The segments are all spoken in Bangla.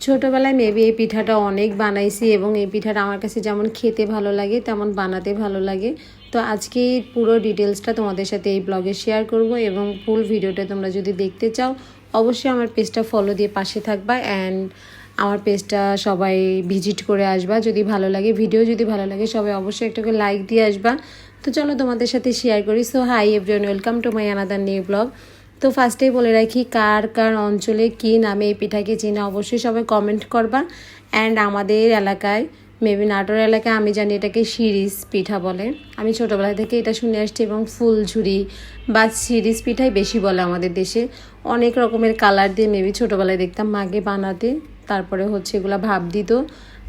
ছোটোবেলায় মেবি এই পিঠাটা অনেক বানাইছি এবং এই পিঠাটা আমার কাছে যেমন খেতে ভালো লাগে তেমন বানাতে ভালো লাগে। তো আজকে পুরো ডিটেলসটা তোমাদের সাথে এই ব্লগে শেয়ার করব এবং ফুল ভিডিওটা তোমরা যদি দেখতে চাও অবশ্যই আমার পেজটা ফলো দিয়ে পাশে থাকবা অ্যান্ড আমার পেজটা সবাই ভিজিট করে আসবা। যদি ভালো লাগে ভিডিও যদি ভালো লাগে সবাই অবশ্যই একটাকে লাইক দিয়ে আসবা। তো চলো তোমাদের সাথে শেয়ার করি। So hi everyone, welcome to my another new blog. তো ফার্স্টেই বলে রাখি কার কার অঞ্চলে কী নামে এই পিঠাকে চিনে অবশ্যই সবাই কমেন্ট করবা। অ্যান্ড আমাদের এলাকায় মেবি নাটোর এলাকায় আমি জানি এটাকে শিরিষ পিঠা বলে। আমি ছোটোবেলা থেকে এটা শুনে আসছি এবং ফুলঝুরি বা শিরিষ পিঠাই বেশি বলে আমাদের দেশে। অনেক রকমের কালার দিয়ে মেবি ছোটোবেলায় দেখতাম মাকে বানাতে, তারপরে হচ্ছে এগুলো ভাপ দিত।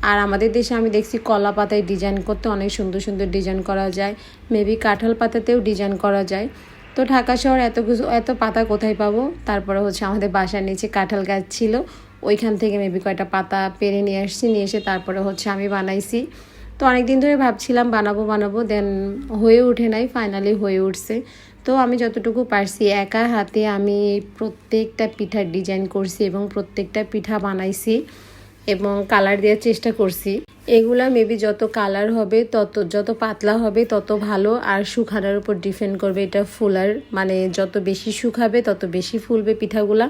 আর আমাদের দেশে আমি দেখছি কলা পাতায় ডিজাইন করতে অনেক সুন্দর সুন্দর ডিজাইন করা যায়, মেবি কাঁঠাল পাতাতেও ডিজাইন করা যায়। তো ঢাকা শহর এত পাতা কোথায় পাবো। তারপরে হচ্ছে আমাদের বাসার নিচে কাঁঠাল গাছ ছিল, ওইখান থেকে মেবি কয়টা পাতা পেরে নিয়ে এসে তারপরে হচ্ছে আমি বানাইছি। তো অনেক দিন ধরে ভাবছিলাম বানাবো দেন হয়ে ওঠে নাই, ফাইনালি হয়ে উঠছে। তো আমি যতটুকু পারছি একা হাতে আমি প্রত্যেকটা পিঠার ডিজাইন করছি এবং প্রত্যেকটা পিঠা বানাইছি এবং কালার দেওয়ার চেষ্টা করছি। এগুলা মেবি যত কালার হবে যত পাতলা হবে তত ভালো, আর শুকানোর উপর ডিপেন্ড করবে এটা ফুলার, মানে যত বেশি শুকাবে তত বেশি ফুলবে পিঠাগুলা।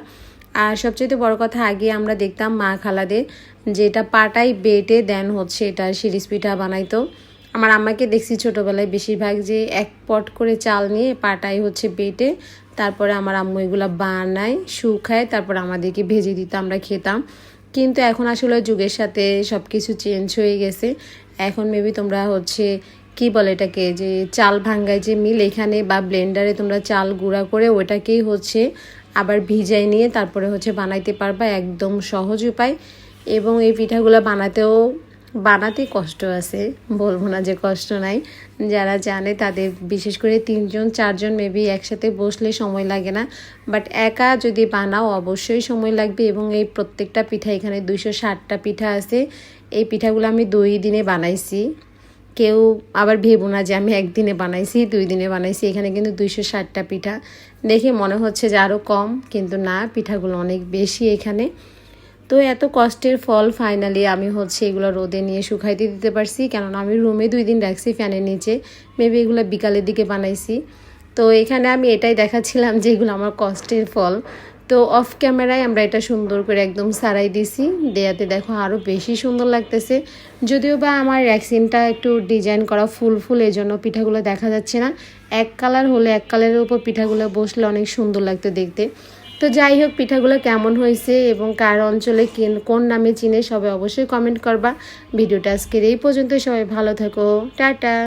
আর সবচেয়ে বড় কথা, আগে আমরা দেখতাম মা খালাদের যেটা পাটাই বেটে দেন হচ্ছে এটা শিরিষ পিঠা বানাইতো। আমার আম্মাকে দেখছি ছোটোবেলায় বেশিরভাগ যে এক পট করে চাল নিয়ে পাটাই হচ্ছে বেটে তারপরে আমার আম্মু এগুলো বানায় শুকায় তারপর আমাদেরকে ভেজে দিত, আমরা খেতাম। কিন্তু এখন আসলে যুগের সাথে সব কিছু চেঞ্জ হয়ে গেছে। এখন মেবি তোমরা হচ্ছে কি বলে এটাকে, যে চাল ভাঙ্গায় যে মিল, এখানে বা ব্লেন্ডারে তোমরা চাল গুঁড়া করে ওটাকেই হচ্ছে আবার ভিজাই নিয়ে তারপরে হচ্ছে বানাইতে পারবা, একদম সহজ উপায়। এবং এই পিঠাগুলো বানাতে কষ্ট আছে, বলবো না যে কষ্ট নাই। যারা জানে তাদের, বিশেষ করে 3-4জন মেবি একসাথে বসলে সময় লাগে না, বাট একা যদি বানাও অবশ্যই সময় লাগবে। এবং এই প্রত্যেকটা পিঠা, এখানে 260টা পিঠা আছে। এই পিঠাগুলো আমি 2 দিনে বানাইছি। কেউ আবার ভেবো না যে আমি একদিনে বানাইছি 2 দিনে বানাইছি। এখানে কিন্তু 260টা পিঠা, দেখে মনে হচ্ছে যে আরও কম, কিন্তু না, পিঠাগুলো অনেক বেশি এখানে। তো এত কষ্টের ফল ফাইনালি আমি হচ্ছে এগুলো রোদে নিয়ে শুকাইতে দিতে পারছি, কেননা আমি রুমে 2 দিন রাখছি ফ্যানের নিচে। মেবি এগুলো বিকালের দিকে বানাইছি। তো এখানে আমি এটাই দেখাচ্ছিলাম যে এগুলো আমার কষ্টের ফল। তো অফ ক্যামেরায় আমরা এটা সুন্দর করে একদম সারাই দিছি, দেয়াতে দেখো আরও বেশি সুন্দর লাগতেছে। যদিও বা আমার ভ্যাকসিনটা একটু ডিজাইন করা ফুল এই জন্য পিঠাগুলো দেখা যাচ্ছে না। এক কালার হলে এক কালারের উপর পিঠাগুলো বসলে অনেক সুন্দর লাগতো দেখতে। তো যাই হোক, পিঠাগুলো কেমন হয়েছে এবং কার অঞ্চলে কোন নামে চিনে সবাই অবশ্যই কমেন্ট করবা। ভিডিওটা আজকের এই পর্যন্ত, সবাই ভালো থাকো, টাটা।